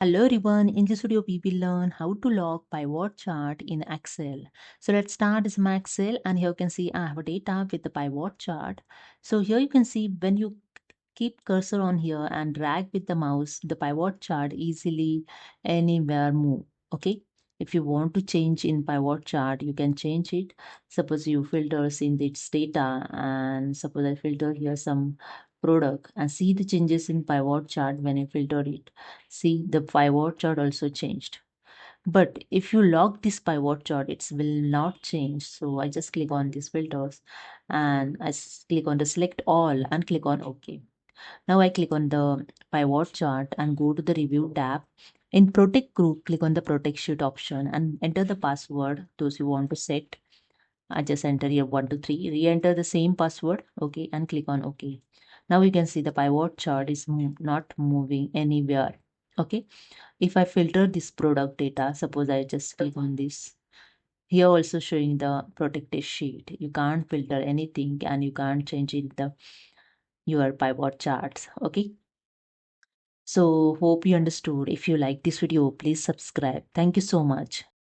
Hello everyone, in this video we will learn how to log pivot chart in Excel. So let's start this my Excel, and here you can see I have a data with the pivot chart. So here you can see when you keep cursor on here and drag with the mouse, the pivot chart easily anywhere move. Okay. If you want to change in pivot chart, you can change it. Suppose you filters in this data, and suppose I filter here some product and see the changes in pivot chart when I filter it. See, the pivot chart also changed. But if you lock this pivot chart, it will not change. So I just click on these filters and click on the select all and click on OK. Now I click on the pivot chart and go to the review tab. In protect group, click on the protect sheet option and enter the password those you want to set. I just enter here 123, re-enter the same password, okay, and click on OK. Now you can see the pivot chart is not moving anywhere, okay. If I filter this product data, suppose I just click on this, here also showing the protected sheet. You can't filter anything and you can't change it the your pivot charts, okay. So hope you understood. If you like this video, please subscribe. Thank you so much.